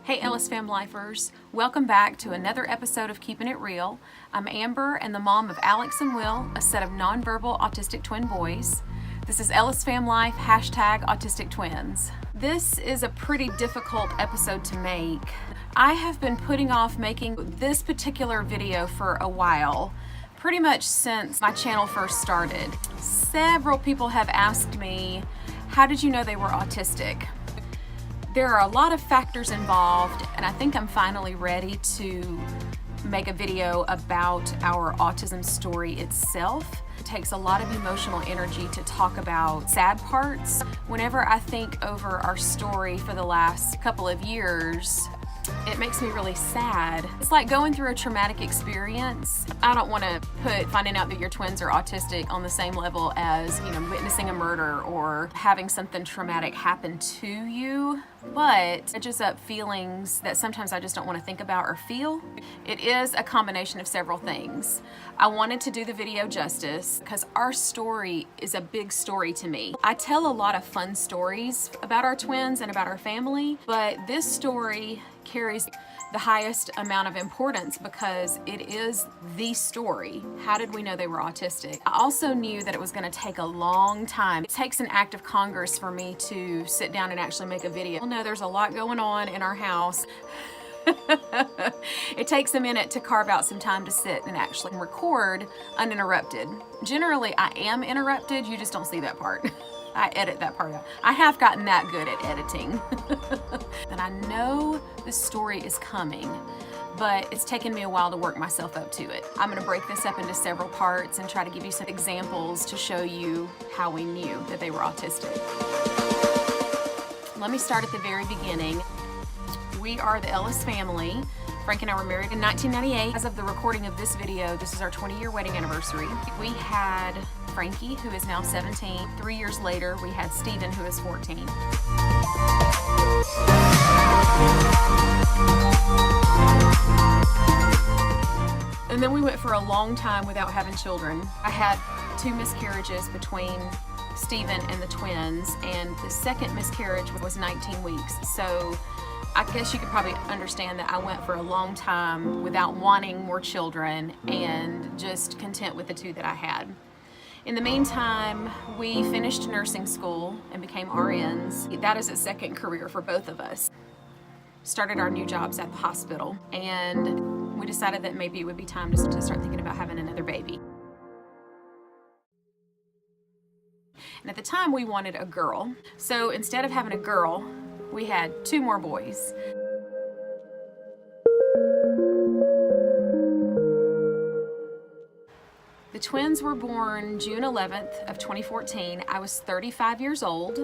Hey EllisFamLifers, welcome back to another episode of Keeping It Real. I'm Amber and the mom of Alex and Will, a set of nonverbal autistic twin boys. This is EllisFamLife, #autistictwins. This is a pretty difficult episode to make. I have been putting off making this particular video for a while, pretty much since my channel first started. Several people have asked me, how did you know they were autistic? There are a lot of factors involved, and I think I'm finally ready to make a video about our autism story itself. It takes a lot of emotional energy to talk about sad parts. Whenever I think over our story for the last couple of years, it makes me really sad. It's like going through a traumatic experience. I don't want to put finding out that your twins are autistic on the same level as, witnessing a murder or having something traumatic happen to you, but it just up feelings that sometimes I just don't want to think about or feel. It is a combination of several things. I wanted to do the video justice because our story is a big story to me. I tell a lot of fun stories about our twins and about our family, but this story carries the highest amount of importance because it is the story. How did we know they were autistic? I also knew that it was going to take a long time. It takes an act of Congress for me to sit down and actually make a video. No, there's a lot going on in our house. It takes a minute to carve out some time to sit and actually record uninterrupted. Generally, I am interrupted, you just don't see that part. I edit that part out. I have gotten that good at editing. And I know the story is coming, but it's taken me a while to work myself up to it. I'm gonna break this up into several parts and try to give you some examples to show you how we knew that they were autistic. Let me start at the very beginning. We are the Ellis family. Frank and I were married in 1998. As of the recording of this video, this is our 20-year wedding anniversary. We had Frankie, who is now 17. 3 years later, we had Steven, who is 14. And then we went for a long time without having children. I had 2 miscarriages between Steven and the twins, and the second miscarriage was 19 weeks. So I guess you could probably understand that I went for a long time without wanting more children and just content with the 2 that I had. In the meantime, we finished nursing school and became RNs. That is a second career for both of us. Started our new jobs at the hospital, and we decided that maybe it would be time to start thinking about having another baby. And at the time, we wanted a girl. So instead of having a girl, we had 2 more boys. The twins were born June 11th of 2014. I was 35 years old.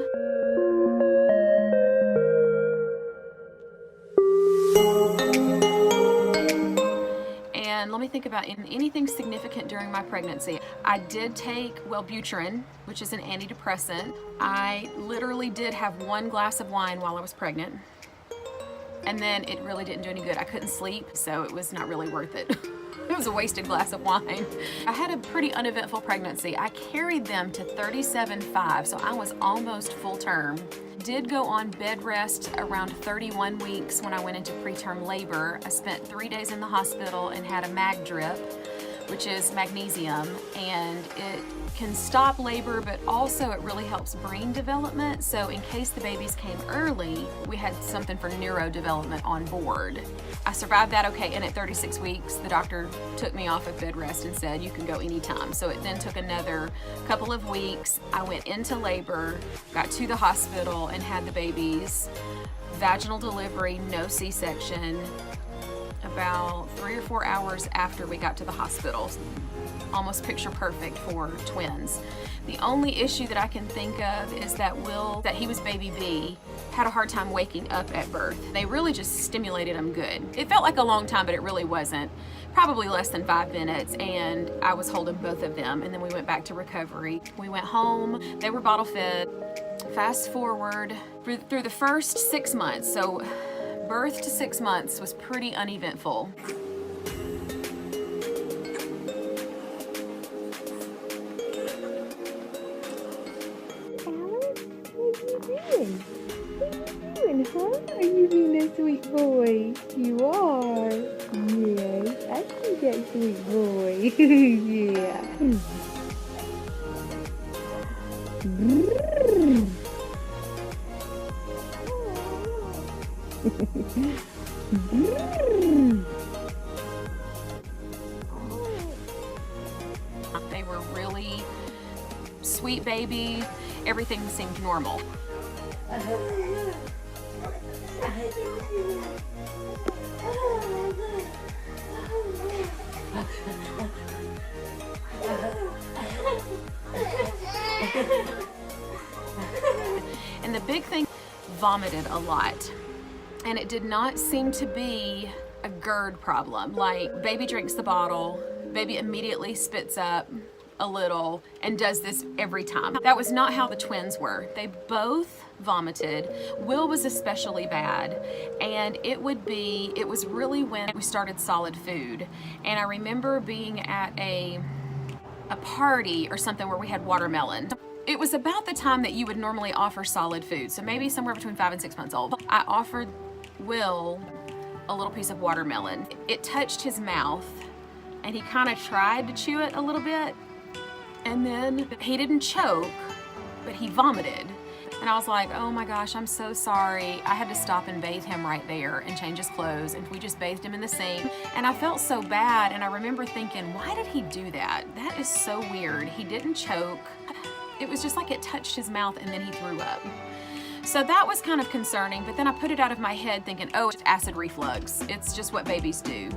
And let me think about anything significant during my pregnancy. I did take Wellbutrin, which is an antidepressant. I literally did have 1 glass of wine while I was pregnant. And then it really didn't do any good. I couldn't sleep, so it was not really worth it. It was a wasted glass of wine. I had a pretty uneventful pregnancy. I carried them to 37.5, so I was almost full term. Did go on bed rest around 31 weeks when I went into preterm labor. I spent 3 days in the hospital and had a mag drip, which is magnesium, and it can stop labor, but also it really helps brain development. So in case the babies came early, we had something for neurodevelopment on board. I survived that okay, and at 36 weeks, the doctor took me off of bed rest and said, you can go anytime. So it then took another couple of weeks. I went into labor, got to the hospital, and had the babies. Vaginal delivery, no C-section. About 3 or 4 hours after we got to the hospital. Almost picture perfect for twins. The only issue that I can think of is that he was baby B, had a hard time waking up at birth. They really just stimulated him good. It felt like a long time, but it really wasn't. Probably less than 5 minutes, and I was holding both of them, and then we went back to recovery. We went home, they were bottle fed. Fast forward through the first 6 months, so birth to 6 months was pretty uneventful. Alice, what are you doing? What are you doing? Are you being a sweet boy? You are. Yes, I see that sweet boy. Yeah. They were really sweet baby. Everything seemed normal. And the big thing, vomited a lot. And it did not seem to be a GERD problem. Like, baby drinks the bottle, baby immediately spits up a little and does this every time. That was not how the twins were. They both vomited. Will was especially bad, and it was really when we started solid food. And I remember being at a party or something where we had watermelon. It was about the time that you would normally offer solid food, so maybe somewhere between 5 and 6 months old. I offered Will a little piece of watermelon. It touched his mouth, and he kind of tried to chew it a little bit, and then he didn't choke, but he vomited. And I was like, oh my gosh, I'm so sorry. I had to stop and bathe him right there and change his clothes, and we just bathed him in the sink. And I felt so bad, and I remember thinking, why did he do that? That is so weird. He didn't choke. It was just like it touched his mouth and then he threw up. So that was kind of concerning, but then I put it out of my head thinking, oh, it's acid reflux. It's just what babies do.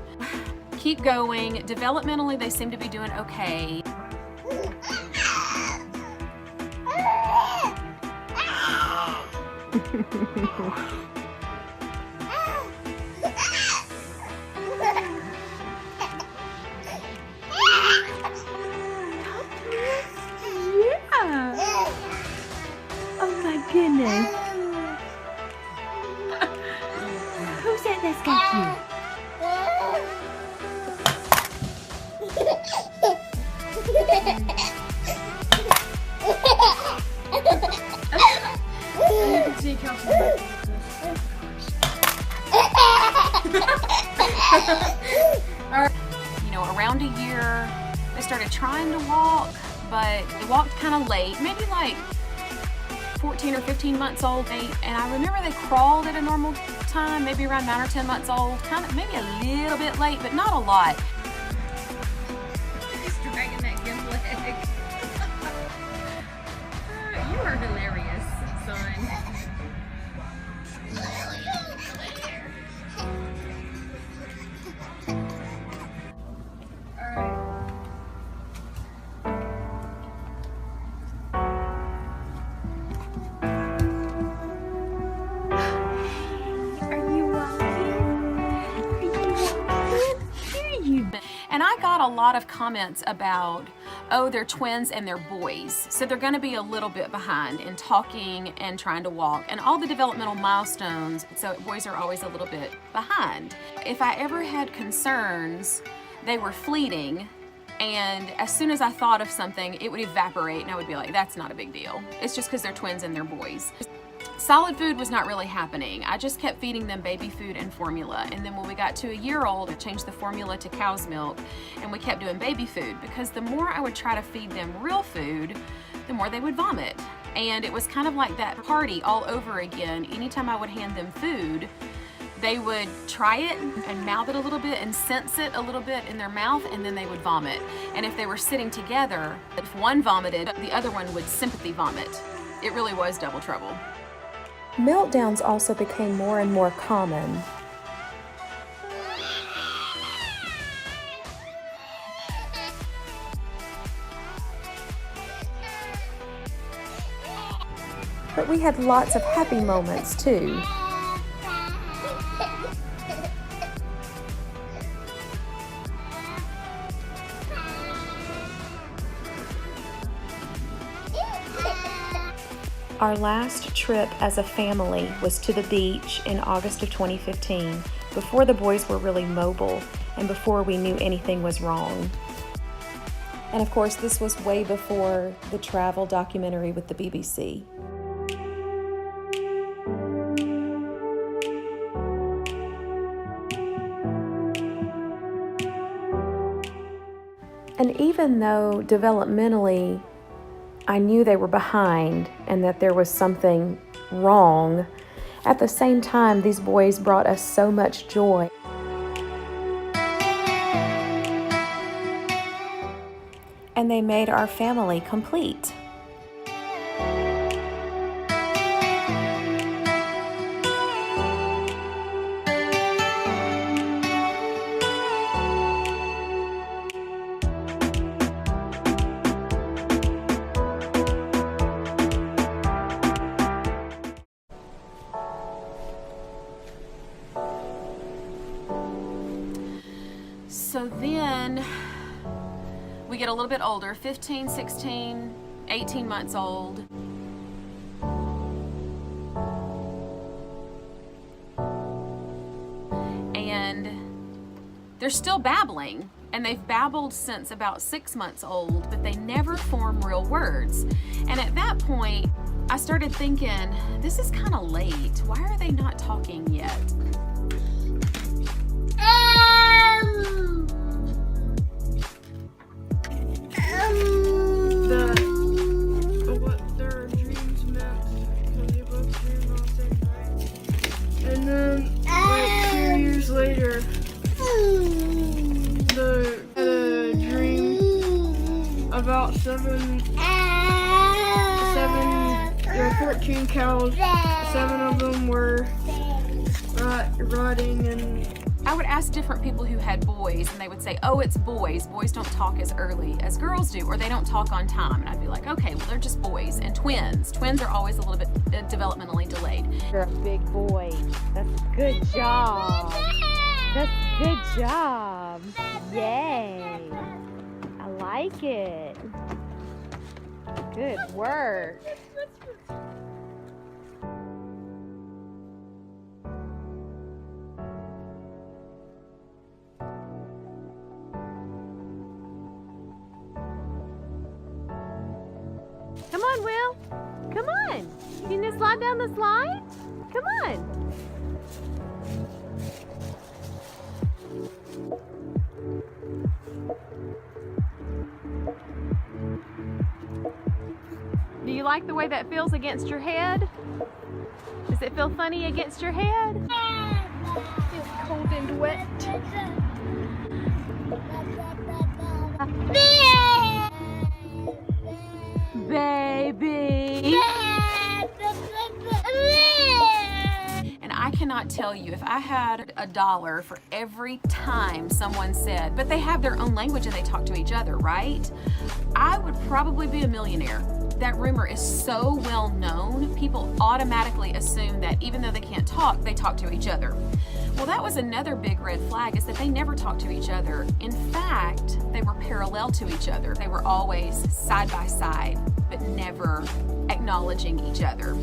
Keep going. Developmentally, they seem to be doing okay. Oh my goodness. Who's that that's got you? You know, around a year, they started trying to walk, but they walked kind of late, maybe like 14 or 15 months old. And I remember they crawled at a normal time, maybe around 9 or 10 months old, kind of maybe a little bit late, but not a lot. He's dragging that gimp leg. You are hilarious, son. And I got a lot of comments about, oh, they're twins and they're boys, so they're gonna be a little bit behind in talking and trying to walk and all the developmental milestones, so boys are always a little bit behind. If I ever had concerns, they were fleeting, and as soon as I thought of something, it would evaporate and I would be like, that's not a big deal. It's just because they're twins and they're boys. Solid food was not really happening. I just kept feeding them baby food and formula. And then when we got to a year old, I changed the formula to cow's milk, and we kept doing baby food, because the more I would try to feed them real food, the more they would vomit. And it was kind of like that party all over again. Anytime I would hand them food, they would try it and mouth it a little bit and sense it a little bit in their mouth, and then they would vomit. And if they were sitting together, if one vomited, the other one would sympathy vomit. It really was double trouble. Meltdowns also became more and more common. But we had lots of happy moments too. Our last trip as a family was to the beach in August of 2015, before the boys were really mobile and before we knew anything was wrong. And of course, this was way before the travel documentary with the BBC. And even though developmentally I knew they were behind and that there was something wrong, at the same time, these boys brought us so much joy. And they made our family complete. So then we get a little bit older, 15, 16, 18 months old. And they're still babbling, and they've babbled since about 6 months old, but they never form real words. And at that point, I started thinking, this is kind of late. Why are they not talking yet? What their dreams meant, because they both dreamed on the same night. And then, like 2 years later, they had a dream about there were 14 cows, 7 of them were rotting, and I would ask different people who had boys, and they would say, oh, it's boys. Boys don't talk as early as girls do, or they don't talk on time. And I'd be like, okay, well, they're just boys. And twins. Twins are always a little bit developmentally delayed. You're a big boy. That's a good job. That's a good job. Yay. I like it. Good work. Come on, Will. Come on. You need to slide down the slide? Come on. Do you like the way that feels against your head? Does it feel funny against your head? feels cold and wet. Baby. And I cannot tell you, if I had $1 for every time someone said, but they have their own language and they talk to each other, right? I would probably be a millionaire. That rumor is so well known, people automatically assume that even though they can't talk, they talk to each other. Well, that was another big red flag, is that they never talked to each other. In fact, they were parallel to each other. They were always side by side, but never acknowledging each other.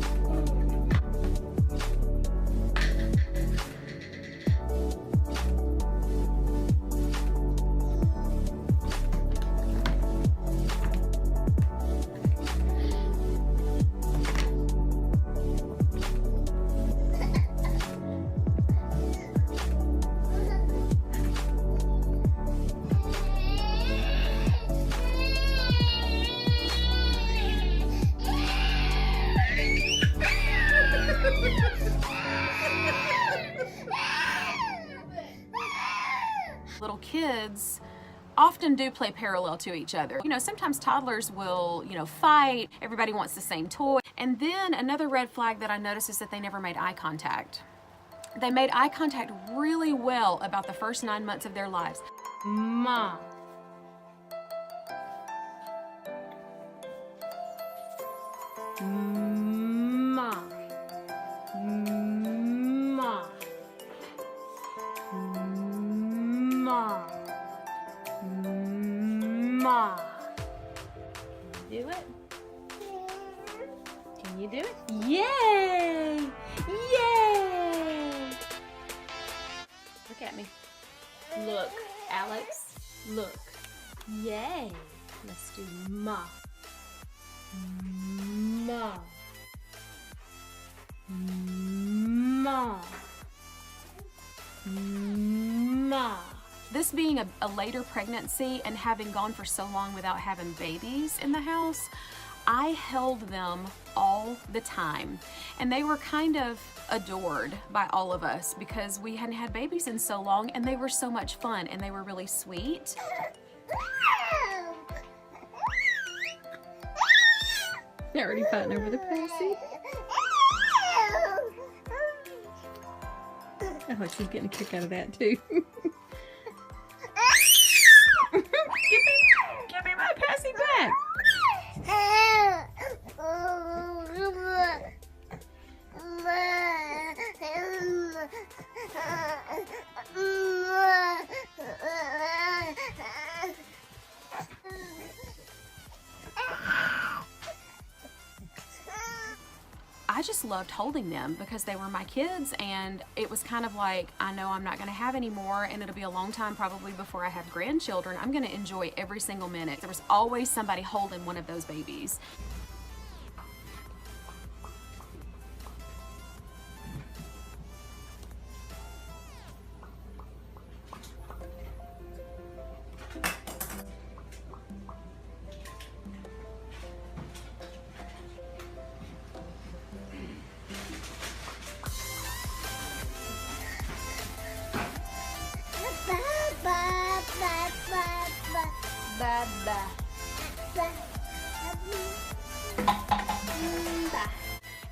Little kids often do play parallel to each other. You know, sometimes toddlers will, fight, everybody wants the same toy. And then another red flag that I noticed is that they never made eye contact. They made eye contact really well about the first 9 months of their lives. Mom. Mom. Mom. Mom. Mom. Do it? Can you do it? Yay! Yay! Look at me. Look, Alex. Look. Yay. Let's do ma. Ma. Ma. Ma. This being a later pregnancy and having gone for so long without having babies in the house, I held them all the time. And they were kind of adored by all of us because we hadn't had babies in so long, and they were so much fun and they were really sweet. They're already fighting over the pussy. Oh, she's getting a kick out of that too. Give me my pussy back. I just loved holding them because they were my kids, and it was kind of like, I know I'm not going to have any more, and it'll be a long time probably before I have grandchildren. I'm going to enjoy every single minute. There was always somebody holding one of those babies.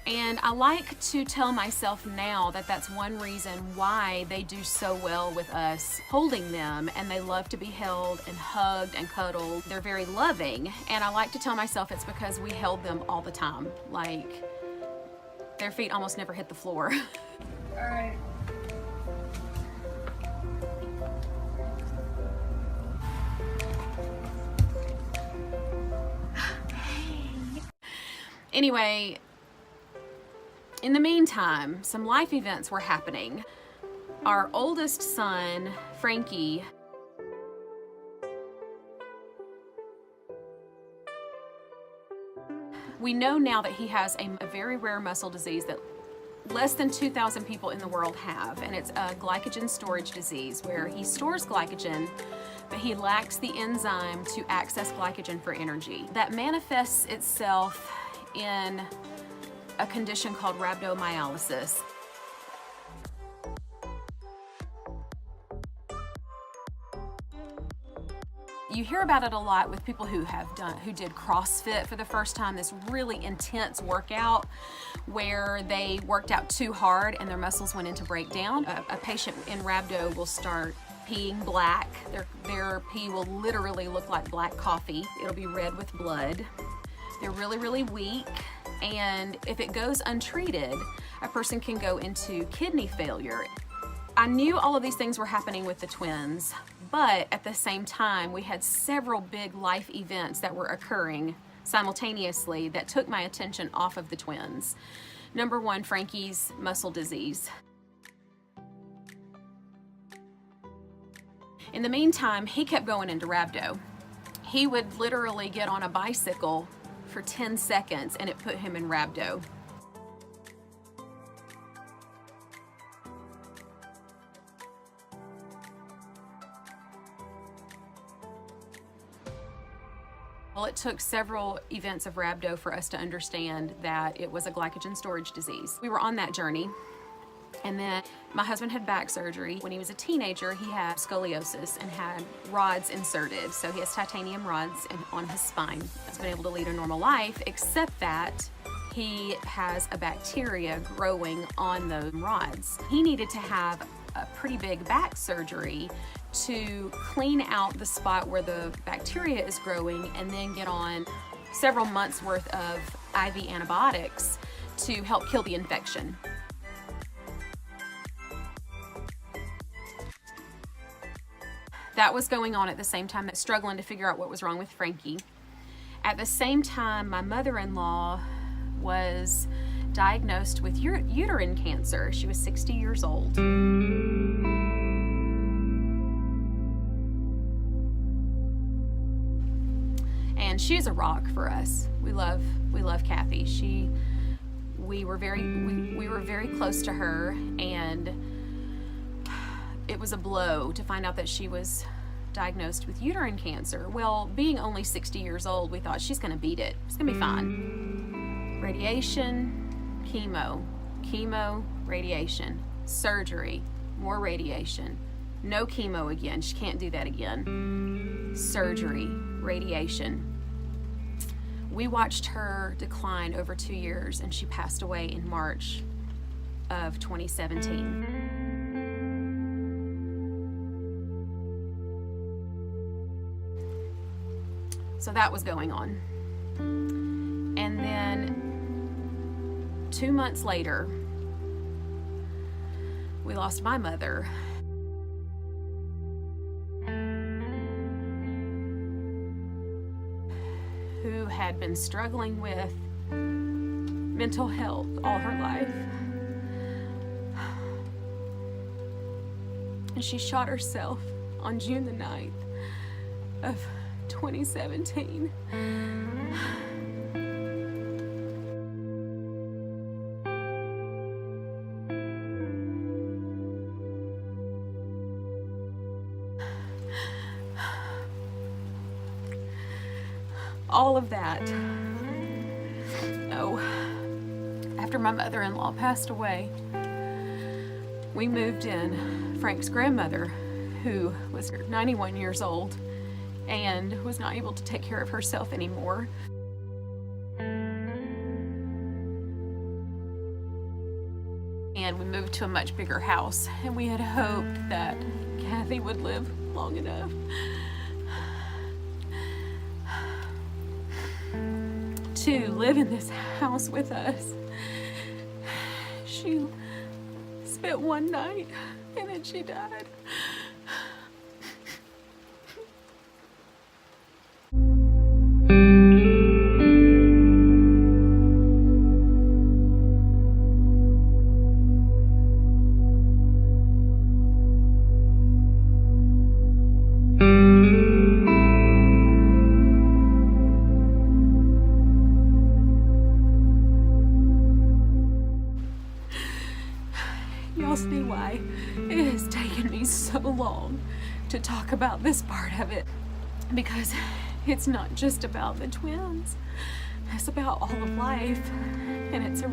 And I like to tell myself now that that's one reason why they do so well with us holding them, and they love to be held and hugged and cuddled. They're very loving, and I like to tell myself it's because we held them all the time. Like, their feet almost never hit the floor. All right. Anyway, in the meantime, some life events were happening. Our oldest son, Frankie, we know now that he has a very rare muscle disease that less than 2,000 people in the world have, and it's a glycogen storage disease where he stores glycogen, but he lacks the enzyme to access glycogen for energy. That manifests itself in a condition called rhabdomyolysis. You hear about it a lot with people who did CrossFit for the first time, this really intense workout where they worked out too hard and their muscles went into breakdown. A patient in rhabdo will start peeing black. Their pee will literally look like black coffee. It'll be red with blood. They're really, really weak, and if it goes untreated, a person can go into kidney failure. I knew all of these things were happening with the twins, but at the same time, we had several big life events that were occurring simultaneously that took my attention off of the twins. Number one, Frankie's muscle disease. In the meantime, he kept going into rhabdo. He would literally get on a bicycle for 10 seconds and it put him in rhabdo. Well, it took several events of rhabdo for us to understand that it was a glycogen storage disease. We were on that journey, and then my husband had back surgery. When he was a teenager, he had scoliosis and had rods inserted. So he has titanium rods on his spine. He's been able to lead a normal life, except that he has a bacteria growing on those rods. He needed to have a pretty big back surgery to clean out the spot where the bacteria is growing and then get on several months worth of IV antibiotics to help kill the infection. That was going on at the same time, struggling to figure out what was wrong with Frankie. At the same time, my mother-in-law was diagnosed with uterine cancer. She was 60 years old. And she's a rock for us. We love Kathy. We were very close to her, and it was a blow to find out that she was diagnosed with uterine cancer. Well, being only 60 years old, we thought she's gonna beat it. It's gonna be fine. Radiation, chemo, radiation, surgery, more radiation, no chemo again, she can't do that again, surgery, radiation. We watched her decline over 2 years, and she passed away in March of 2017. So that was going on. And then 2 months later, we lost my mother. Who had been struggling with mental health all her life. And she shot herself on June the 9th of 2017. All of that. Oh, after my mother-in-law passed away, we moved in Frank's grandmother, who was 91 years old and was not able to take care of herself anymore. And we moved to a much bigger house, and we had hoped that Kathy would live long enough to live in this house with us. She spent one night and then she died. Y'all see why it has taken me so long to talk about this part of it, because it's not just about the twins, it's about all of life, and it's a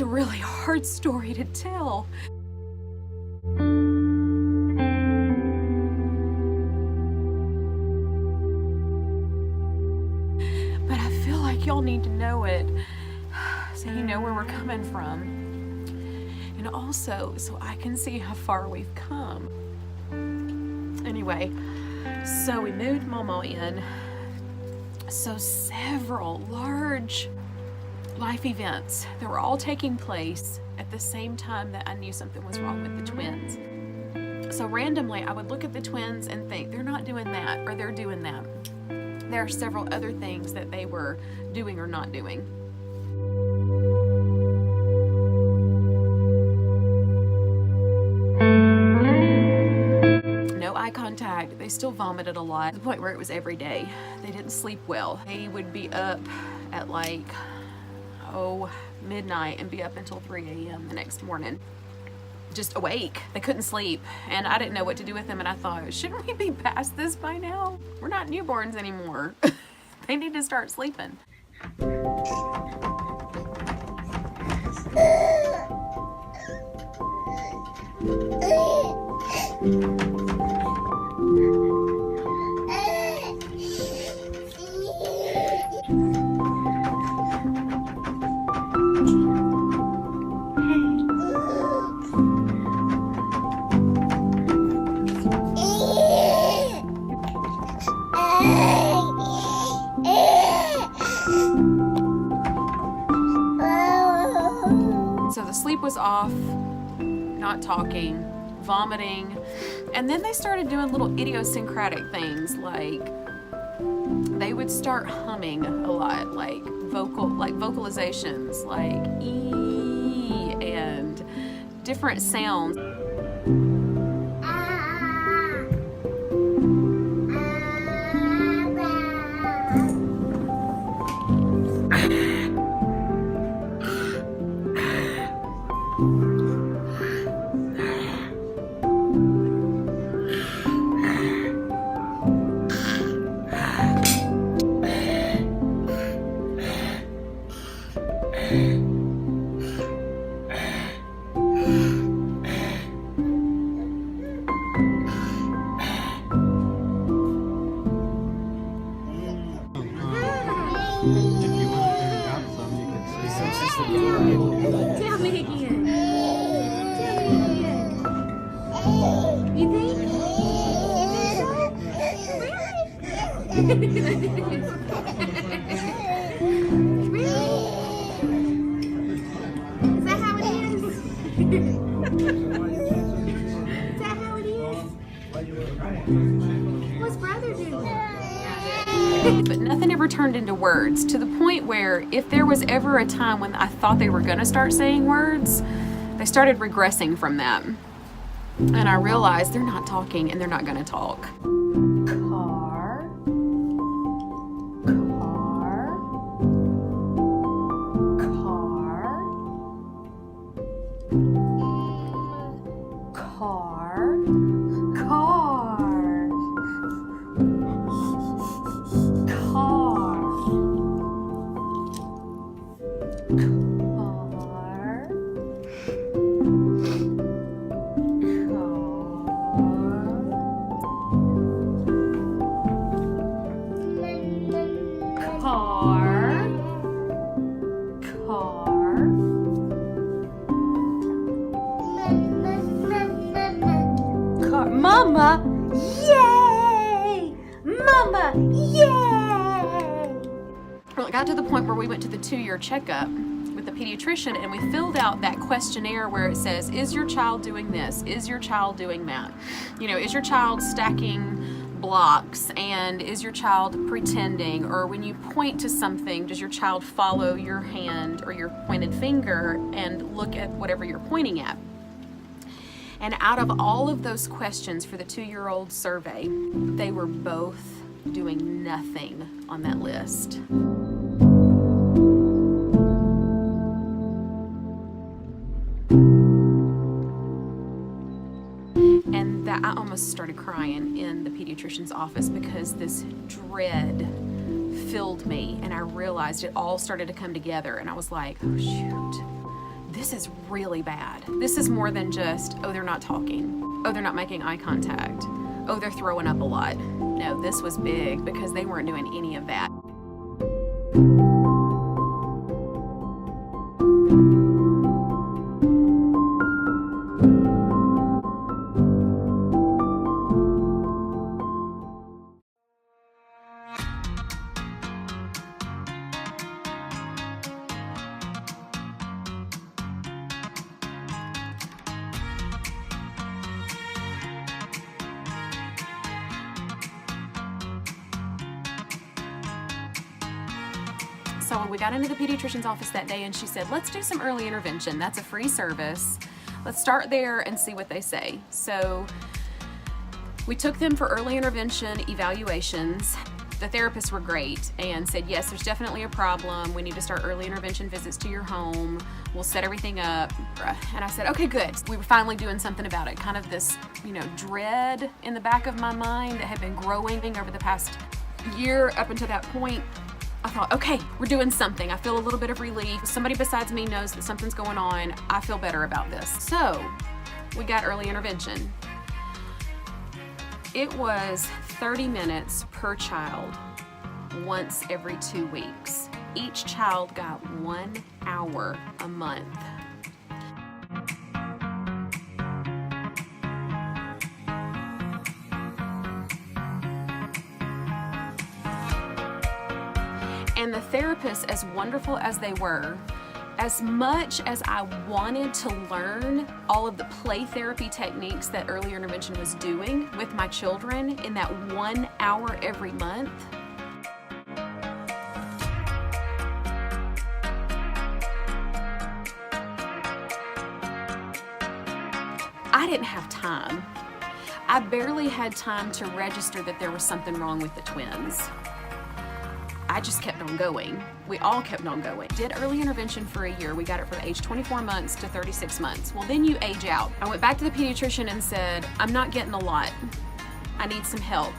really hard story to tell. But I feel like y'all need to know it, so you know where we're coming from, and also so I can see how far we've come. Anyway, so we moved Mama in. So several large life events that were all taking place at the same time that I knew something was wrong with the twins. So randomly I would look at the twins and think, they're not doing that, or they're doing that. There are several other things that they were doing or not doing. Eye contact. They still vomited a lot, to the point where it was every day. They didn't sleep well. They would be up at like, midnight and be up until 3 a.m. the next morning. Just awake. They couldn't sleep, and I didn't know what to do with them, and I thought, shouldn't we be past this by now? We're not newborns anymore. They need to start sleeping. So the sleep was off, not talking, vomiting, and then they started doing little idiosyncratic things, like they would start humming a lot, like vocalizations, like ee, and different sounds. Is that how it is? Is that how it is? What's brother doing? But nothing ever turned into words, to the point where if there was ever a time when I thought they were going to start saying words, they started regressing from that. And I realized they're not talking and they're not going to talk. Car. Mama, yay! Mama, yay! Well, it got to the point where we went to the 2-year checkup with the pediatrician and we filled out that questionnaire where it says, is your child doing this? Is your child doing that? You know, is your child stacking blocks, and is your child pretending? Or when you point to something, does your child follow your hand or your pointed finger and look at whatever you're pointing at? And out of all of those questions for the 2-year-old survey, they were both doing nothing on that list. And that I almost started crying in the pediatrician's office because this dread filled me, and I realized it all started to come together, and I was like, oh shoot. This is really bad. This is more than just, oh, they're not talking. Oh, they're not making eye contact. Oh, they're throwing up a lot. No, this was big because they weren't doing any of that. So we got into the pediatrician's office that day and she said, let's do some early intervention. That's a free service. Let's start there and see what they say. So we took them for early intervention evaluations. The therapists were great and said, yes, there's definitely a problem. We need to start early intervention visits to your home. We'll set everything up. And I said, okay, good. We were finally doing something about it. Kind of this, dread in the back of my mind that had been growing over the past year up until that point. I thought, okay, we're doing something. I feel a little bit of relief. Somebody besides me knows that something's going on. I feel better about this. So we got early intervention. It was 30 minutes per child once every 2 weeks. Each child got 1 hour a month. And the therapists, as wonderful as they were, as much as I wanted to learn all of the play therapy techniques that early intervention was doing with my children in that 1 hour every month, I didn't have time. I barely had time to register that there was something wrong with the twins. I just kept on going. We all kept on going. Did early intervention for a year. We got it from age 24 months to 36 months. Well, then you age out. I went back to the pediatrician and said, I'm not getting a lot. I need some help.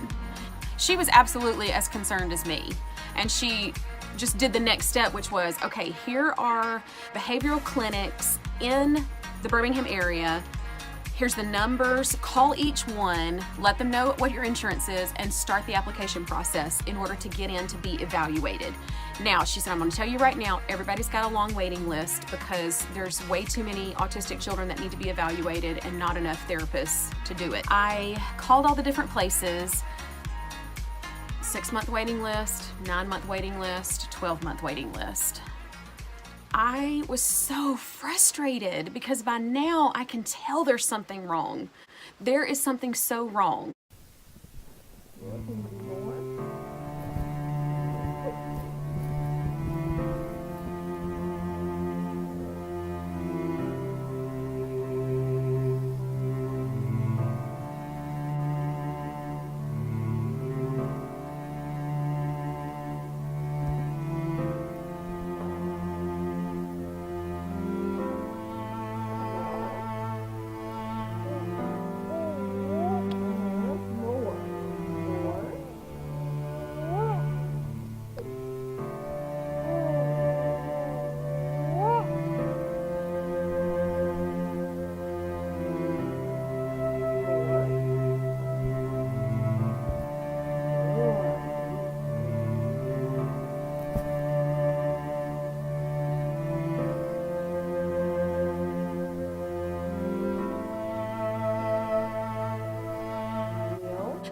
She was absolutely as concerned as me. And she just did the next step, which was, okay, here are behavioral clinics in the Birmingham area. Here's the numbers, call each one, let them know what your insurance is, and start the application process in order to get in to be evaluated. Now, she said, I'm gonna tell you right now, everybody's got a long waiting list because there's way too many autistic children that need to be evaluated and not enough therapists to do it. I called all the different places, 6-month waiting list, 9-month waiting list, 12-month waiting list. I was so frustrated because by now I can tell there's something wrong. There is something so wrong.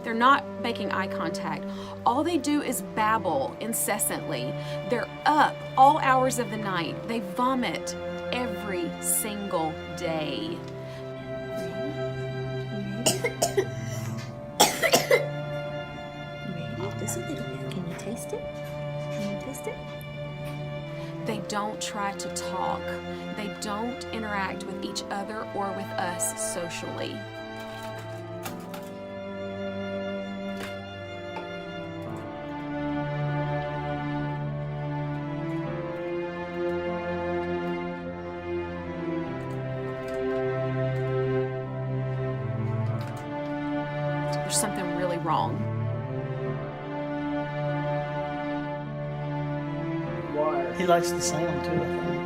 They're not making eye contact. All they do is babble incessantly. They're up all hours of the night. They vomit every single day. Just a little bit. Can you taste it? Can you taste it? They don't try to talk. They don't interact with each other or with us socially. There's something really wrong. He likes the sound too, I think.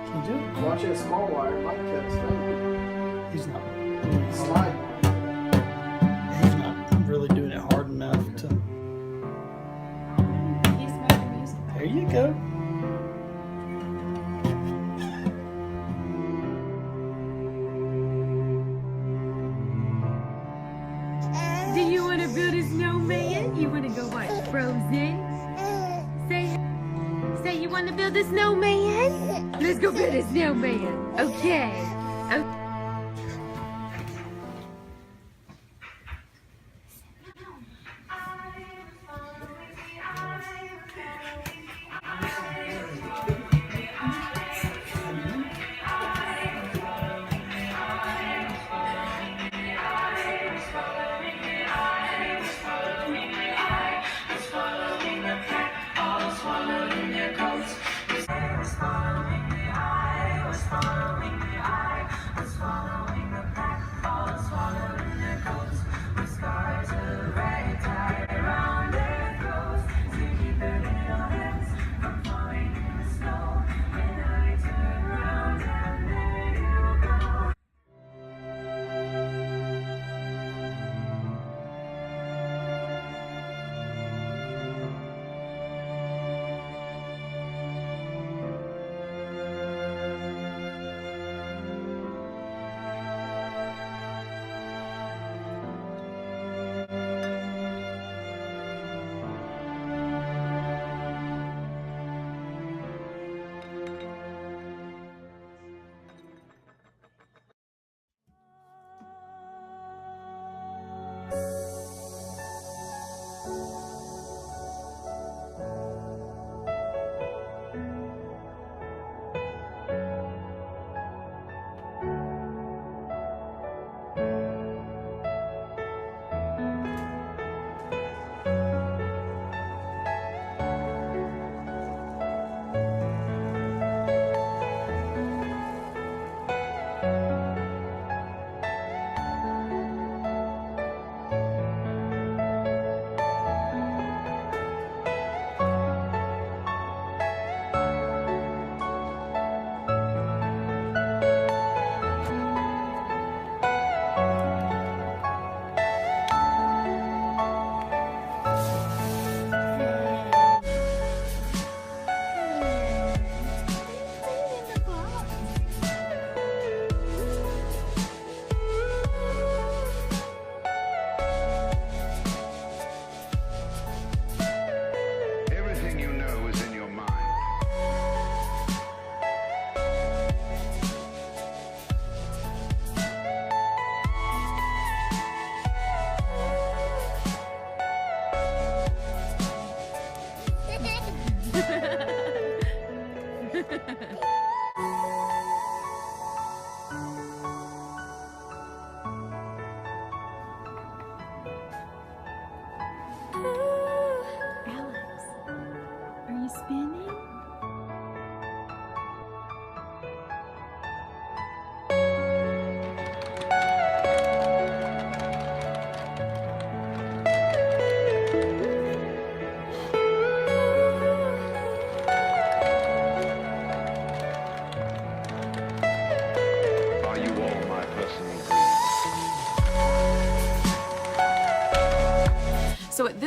Can you do it? Watching a small wire might cut his finger. He's not. Slide. He's not really doing it hard enough to. He's making music. There you go. Do you want to build a snowman? You want to go watch Frozen? Say you want to build a snowman? Let's go build a snowman. Okay.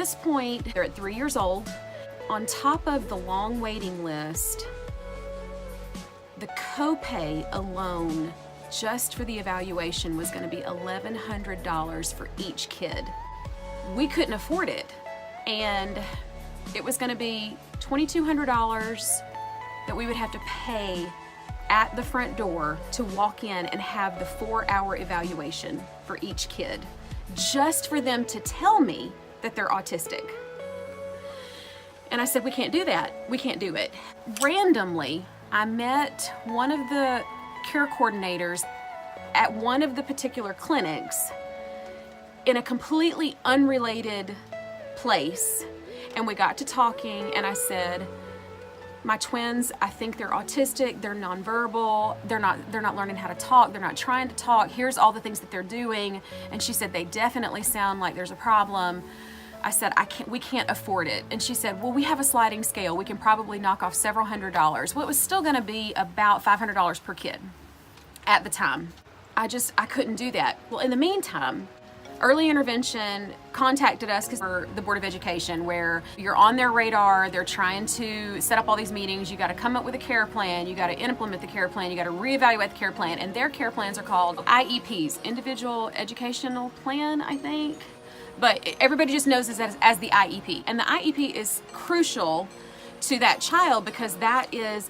this point, they're at 3 years old. On top of the long waiting list, the copay alone just for the evaluation was going to be $1,100 for each kid. We couldn't afford it, and it was going to be $2,200 that we would have to pay at the front door to walk in and have the 4-hour evaluation for each kid, just for them to tell me that they're autistic. And I said, we can't do that. We can't do it. Randomly, I met one of the care coordinators at one of the particular clinics in a completely unrelated place. And we got to talking, and I said, my twins, I think they're autistic, they're nonverbal, they're not learning how to talk, they're not trying to talk, here's all the things that they're doing. And she said, they definitely sound like there's a problem. I said, we can't afford it. And she said, well, we have a sliding scale. We can probably knock off several $100s. Well, it was still gonna be about $500 per kid at the time. I couldn't do that. Well, in the meantime, Early Intervention contacted us because we're the Board of Education, where you're on their radar. They're trying to set up all these meetings. You got to come up with a care plan. You got to implement the care plan. You got to reevaluate the care plan. And their care plans are called IEPs, Individual Educational Plan, I think. But everybody just knows it as the IEP. And the IEP is crucial to that child because that is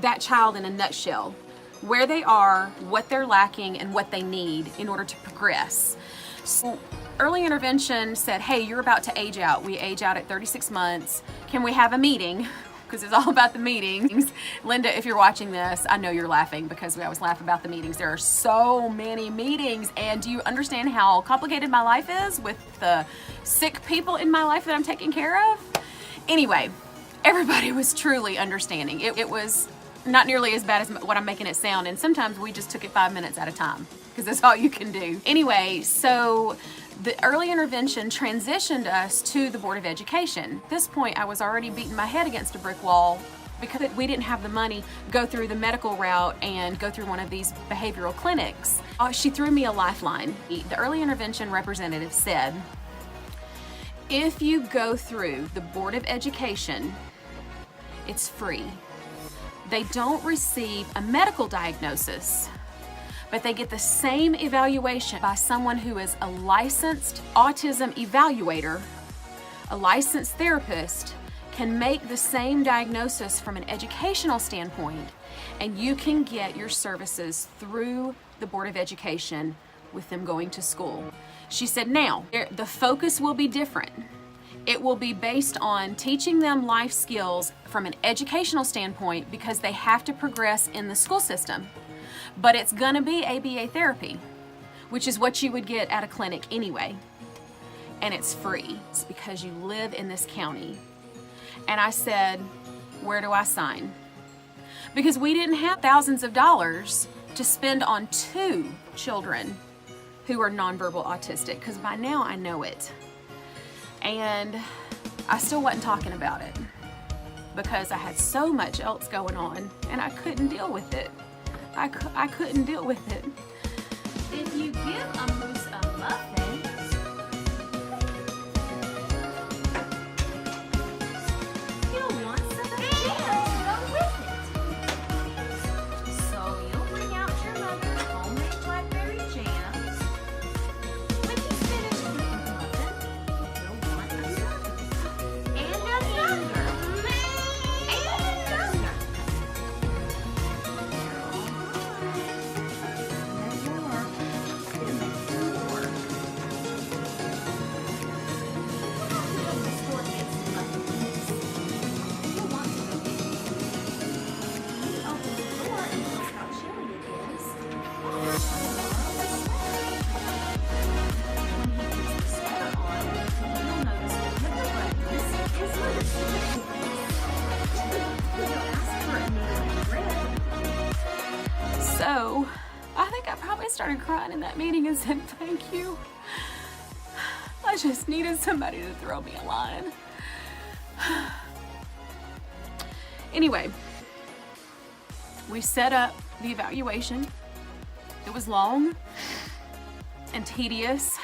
that child in a nutshell. Where they are, what they're lacking, and what they need in order to progress. So Early Intervention said, hey, you're about to age out. We age out at 36 months. Can we have a meeting? Because it's all about the meetings. Linda, if you're watching this, I know you're laughing because we always laugh about the meetings. There are so many meetings. And do you understand how complicated my life is with the sick people in my life that I'm taking care of? Anyway, everybody was truly understanding. It was not nearly as bad as what I'm making it sound. And sometimes we just took it 5 minutes at a time, because that's all you can do. Anyway, so the Early Intervention transitioned us to the Board of Education. At this point, I was already beating my head against a brick wall because we didn't have the money to go through the medical route and go through one of these behavioral clinics. She threw me a lifeline. The Early Intervention representative said, if you go through the Board of Education, it's free. They don't receive a medical diagnosis, but they get the same evaluation by someone who is a licensed autism evaluator. A licensed therapist can make the same diagnosis from an educational standpoint, and you can get your services through the Board of Education with them going to school. She said, now, the focus will be different. It will be based on teaching them life skills from an educational standpoint because they have to progress in the school system. But it's gonna be ABA therapy, which is what you would get at a clinic anyway. And it's free. It's because you live in this county. And I said, where do I sign? Because we didn't have thousands of dollars to spend on 2 children who are nonverbal autistic, because by now I know it. And I still wasn't talking about it because I had so much else going on and I couldn't deal with it. I couldn't deal with it. If you give a moose a muffin, he'll want some of the jam to go with it. So you'll bring out your mother's homemade blackberry jam. When he's finished with the muffin, he'll want another. And another. So I think I probably started crying in that meeting and said, thank you. I just needed somebody to throw me a line. Anyway, we set up the evaluation. It was long and tedious.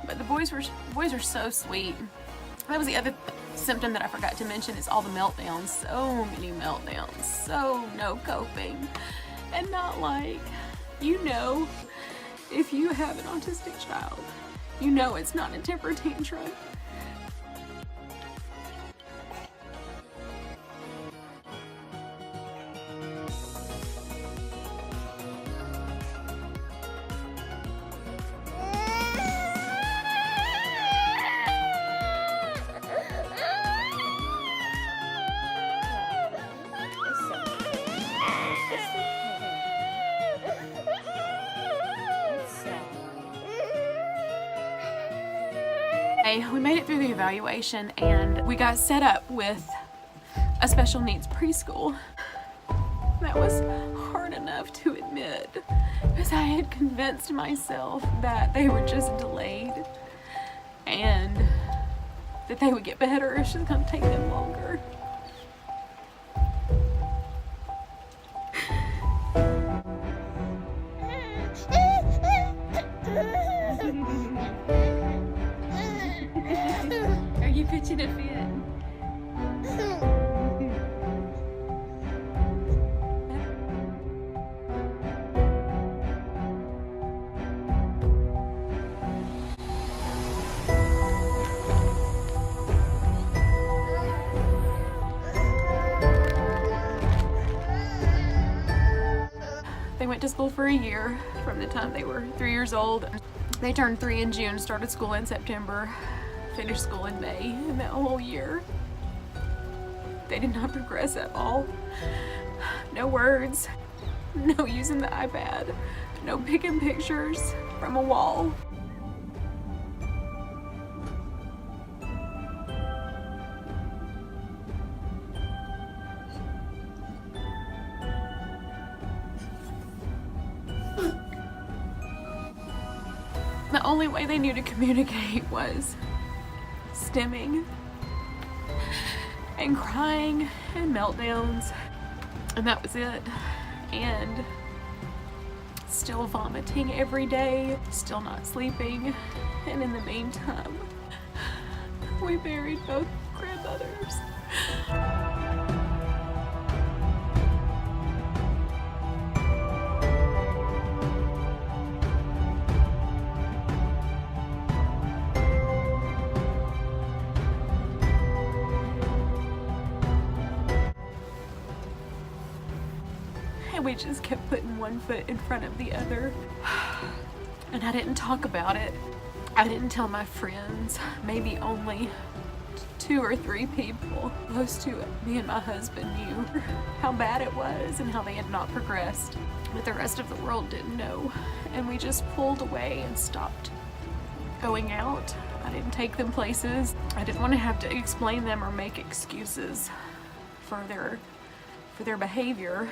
But the boys are so sweet. That was the other symptom that I forgot to mention, is all the meltdowns. So many meltdowns, so no coping. And not like, you know, if you have an autistic child, you know it's not a temper tantrum. We made it through the evaluation and we got set up with a special needs preschool. That was hard enough to admit because I had convinced myself that they were just delayed and that they would get better. It's just going to take them longer. Are you pitching a fit? They went to school for a year from the time they were 3 years old. They turned 3 in June, started school in September, finished school in May, and that whole year they did not progress at all. No words, no using the iPad, no picking pictures from a wall. The only way they knew to communicate was stimming and crying and meltdowns, and that was it. And still vomiting every day, still not sleeping, and in the meantime, we buried both grandmothers. And we just kept putting one foot in front of the other. And I didn't talk about it. I didn't tell my friends, maybe only 2 or 3 people close to me and my husband knew how bad it was and how they had not progressed. But the rest of the world didn't know. And we just pulled away and stopped going out. I didn't take them places. I didn't want to have to explain them or make excuses for their behavior.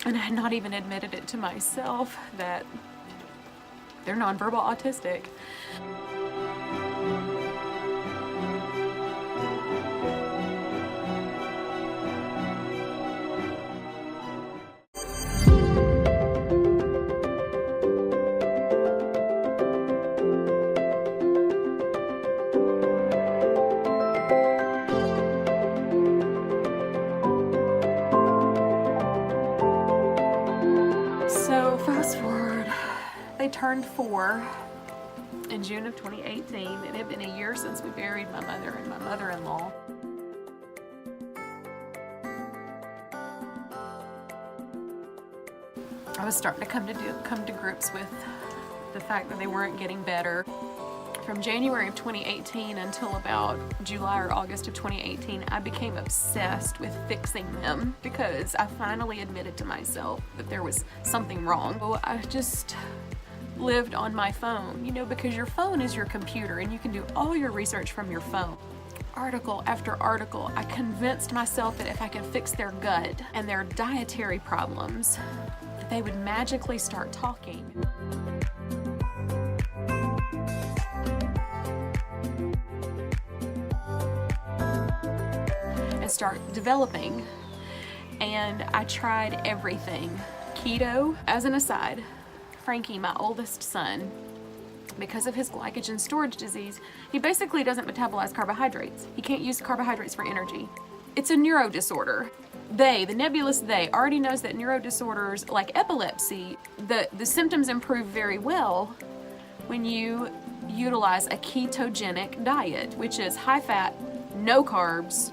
And I had not even admitted it to myself that they're nonverbal autistic. So fast forward, they turned 4 in June of 2018. It had been a year since we buried my mother and my mother-in-law. I was starting to come to grips with the fact that they weren't getting better. From January of 2018 until about July or August of 2018, I became obsessed with fixing them because I finally admitted to myself that there was something wrong. So I just lived on my phone, you know, because your phone is your computer and you can do all your research from your phone. Article after article, I convinced myself that if I could fix their gut and their dietary problems, that they would magically start talking. And start developing. And I tried everything. Keto, as an aside, Frankie, my oldest son, Because of his glycogen storage disease, he basically doesn't metabolize carbohydrates. He can't use carbohydrates for energy. It's a neuro disorder. The nebulous they, already knows that neuro disorders like epilepsy, the symptoms improve very well when you utilize a ketogenic diet, which is high fat, no carbs,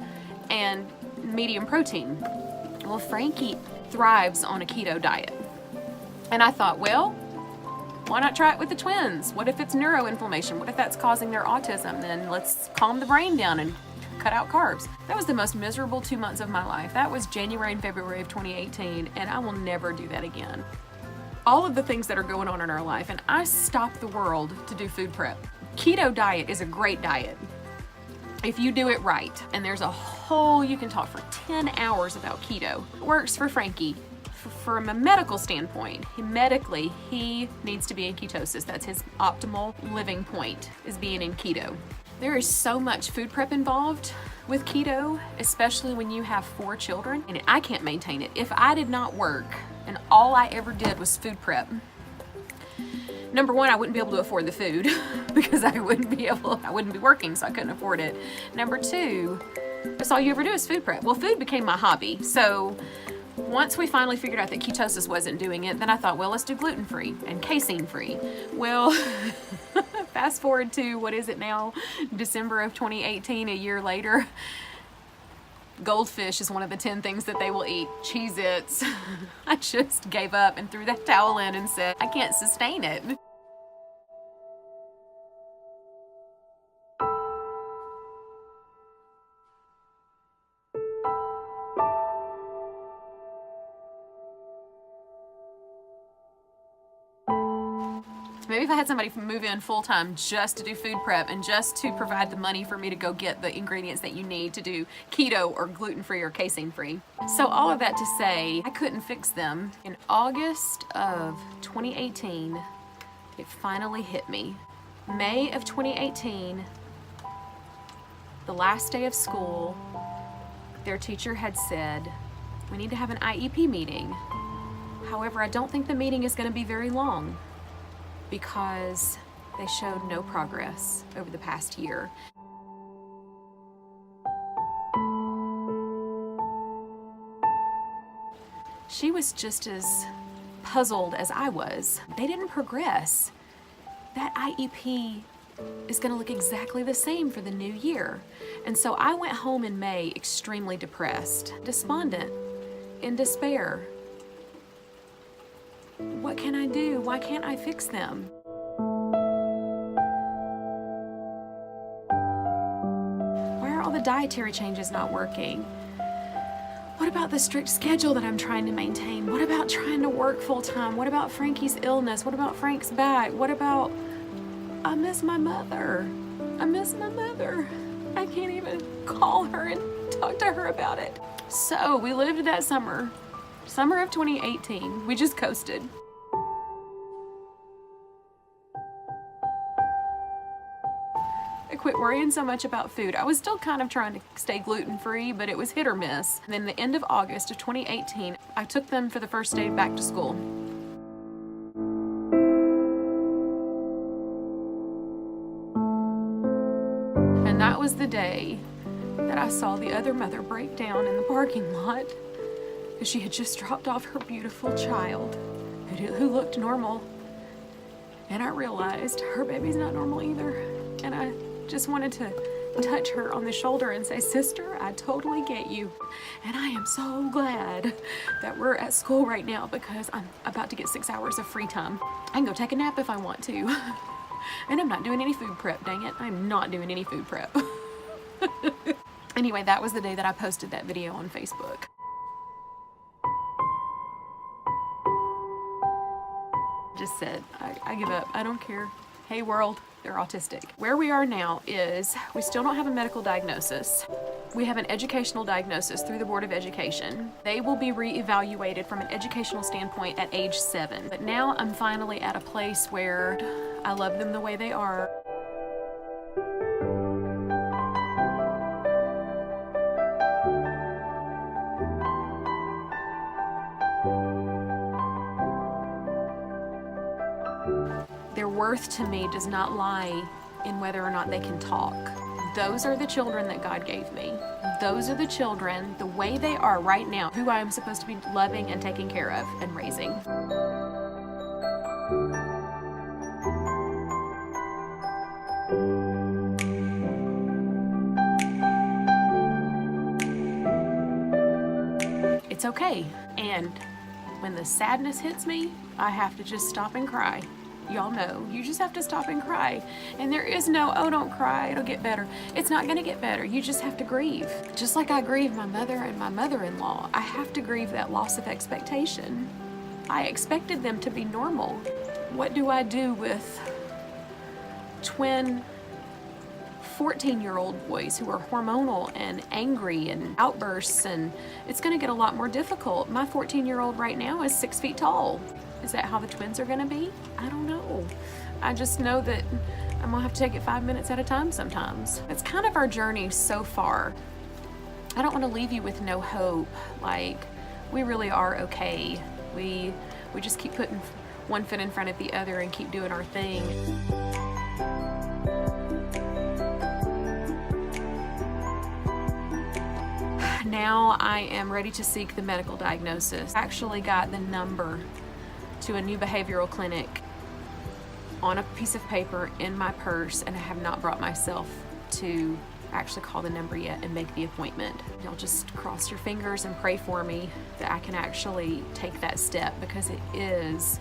and medium protein. Well, Frankie thrives on a keto diet. And I thought, well, why not try it with the twins? What if it's neuroinflammation? What if that's causing their autism? Then let's calm the brain down and cut out carbs. That was the most miserable 2 months of my life. That was January and February of 2018, and I will never do that again. All of the things that are going on in our life, and I stopped the world to do food prep. Keto diet is a great diet if you do it right. And there's a whole, you can talk for 10 hours about keto. It works for Frankie. From a medical standpoint, medically, he needs to be in ketosis. That's his optimal living point, is being in keto. There is so much food prep involved with keto, especially when you have 4 children, and I can't maintain it. If I did not work and all I ever did was food prep, number one, I wouldn't be able to afford the food because I wouldn't be working, so I couldn't afford it. Number two, that's all you ever do is food prep. Well, food became my hobby. So once we finally figured out that ketosis wasn't doing it, then I thought, well, let's do gluten-free and casein-free. Well, fast forward to, what is it now? December of 2018, a year later. Goldfish is one of the 10 things that they will eat. Cheez-Its. I just gave up and threw that towel in and said, I can't sustain it. Maybe if I had somebody move in full-time just to do food prep and just to provide the money for me to go get the ingredients that you need to do keto or gluten-free or casein-free. So all of that to say, I couldn't fix them. In August of 2018, it finally hit me. May of 2018, the last day of school, their teacher had said, we need to have an IEP meeting. However, I don't think the meeting is going to be very long, because they showed no progress over the past year. She was just as puzzled as I was. They didn't progress. That IEP is gonna look exactly the same for the new year. And so I went home in May extremely depressed, despondent, in despair. What can I do? Why can't I fix them? Why are all the dietary changes not working? What about the strict schedule that I'm trying to maintain? What about trying to work full time? What about Frankie's illness? What about Frank's back? What about, I miss my mother. I miss my mother. I can't even call her and talk to her about it. So we lived that summer of 2018, we just coasted. I quit worrying so much about food. I was still kind of trying to stay gluten-free, but it was hit or miss. And then the end of August of 2018, I took them for the first day back to school. And that was the day that I saw the other mother break down in the parking lot, because she had just dropped off her beautiful child who looked normal. And I realized her baby's not normal either. And I just wanted to touch her on the shoulder and say, sister, I totally get you. And I am so glad that we're at school right now, because I'm about to get 6 hours of free time. I can go take a nap if I want to. And I'm not doing any food prep, dang it. I'm not doing any food prep. Anyway, that was the day that I posted that video on Facebook. Just said, I give up. I don't care. Hey world, they're autistic. Where we are now is we still don't have a medical diagnosis. We have an educational diagnosis through the Board of Education. They will be re-evaluated from an educational standpoint at age 7. But now I'm finally at a place where I love them the way they are. There worth to me does not lie in whether or not they can talk. Those are the children that God gave me. Those are the children, the way they are right now, who I am supposed to be loving and taking care of and raising. It's okay. And when the sadness hits me, I have to just stop and cry. Y'all know, you just have to stop and cry. And there is no, oh, don't cry, it'll get better. It's not gonna get better. You just have to grieve. Just like I grieve my mother and my mother-in-law, I have to grieve that loss of expectation. I expected them to be normal. What do I do with twin 14-year-old boys who are hormonal and angry and outbursts, and it's gonna get a lot more difficult. My 14-year-old right now is 6 feet tall. Is that how the twins are gonna be? I don't know. I just know that I'm gonna have to take it 5 minutes at a time sometimes. It's kind of our journey so far. I don't wanna leave you with no hope. Like, we really are okay. We just keep putting one foot in front of the other and keep doing our thing. Now I am ready to seek the medical diagnosis. I actually got the number to a new behavioral clinic on a piece of paper in my purse, and I have not brought myself to actually call the number yet and make the appointment. Y'all just cross your fingers and pray for me that I can actually take that step, because it is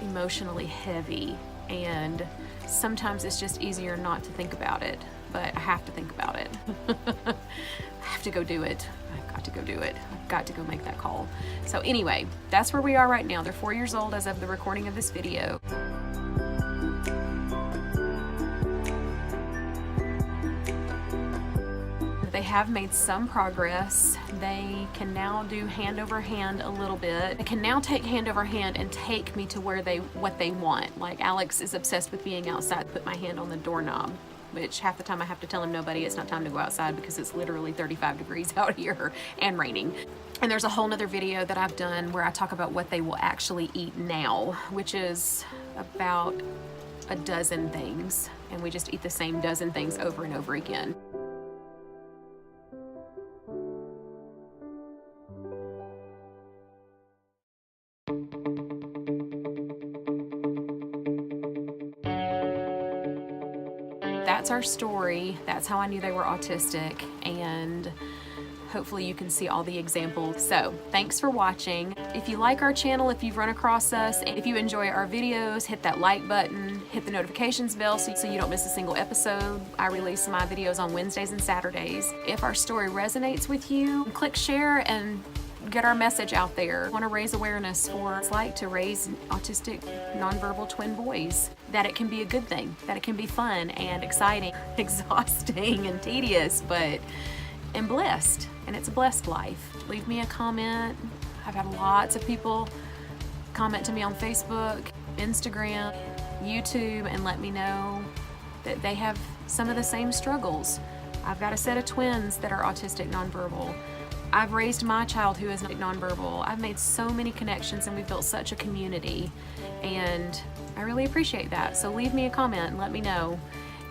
emotionally heavy, and sometimes it's just easier not to think about it, but I have to think about it. I have to go do it. I've got to go do it. I've got to go make that call. So anyway, that's where we are right now. They're 4 years old as of the recording of this video. They have made some progress. They can now do hand over hand a little bit. They can now take hand over hand and take me to where what they want. Like Alex is obsessed with being outside. Put my hand on the doorknob, which half the time I have to tell him, no, buddy, it's not time to go outside because it's literally 35 degrees out here and raining. And there's a whole nother video that I've done where I talk about what they will actually eat now, which is about a dozen things. And we just eat the same dozen things over and over again. That's our story. That's how I knew they were autistic, and hopefully you can see all the examples. So thanks for watching. If you like our channel, if you've run across us, if you enjoy our videos, hit that like button, hit the notifications bell so you don't miss a single episode. I release my videos on Wednesdays and Saturdays. If our story resonates with you, click share and get our message out there. I want to raise awareness for what it's like to raise autistic nonverbal twin boys, that it can be a good thing, that it can be fun and exciting, exhausting and tedious, and blessed. And it's a blessed life. Leave me a comment. I've had lots of people comment to me on Facebook, Instagram, YouTube, and let me know that they have some of the same struggles. I've got a set of twins that are autistic nonverbal. I've raised my child who is nonverbal. I've made so many connections, and we've built such a community, and I really appreciate that. So leave me a comment and let me know,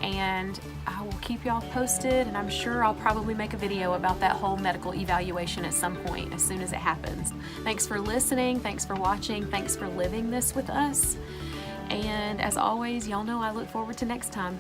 and I will keep y'all posted, and I'm sure I'll probably make a video about that whole medical evaluation at some point as soon as it happens. Thanks for listening, thanks for watching, thanks for living this with us, and as always, y'all know I look forward to next time.